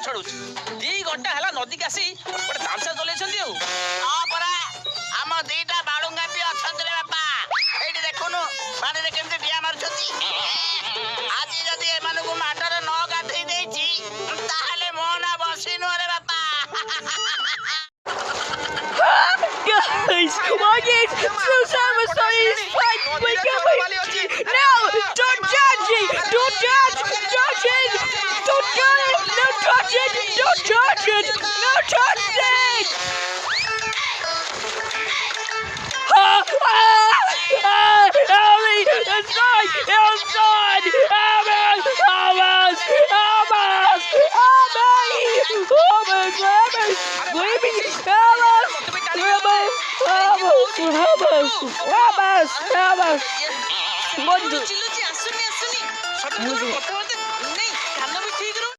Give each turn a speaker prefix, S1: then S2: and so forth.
S1: छड़ुची 2 घंटा हला नदी के आसी गोटे तामसा चलेछंती
S2: हां परा हम दीटा बाळुंगा भी अछंत रे बापा एठी देखुनु पानी रे केमते डिया मारछंती आज जदी ए मानु को माटर न गाथई देछि ताहले मोना बसिनु रे बापा
S3: Guys, come on, guys! Susan was sorry, it's fine! Wake up! No! Don't judge it! Don't judge! Judge it! Don't judge it! No, touch it! Don't touch it! No, touch it! Help me! Inside! Inside! Help us! Help us! Help us! Help me! Help us! Help us! Baby! Help us! Help us! Help us! Help us! Help us! Help us!
S1: चिल्लुची आसुनी आसुनी सट कथा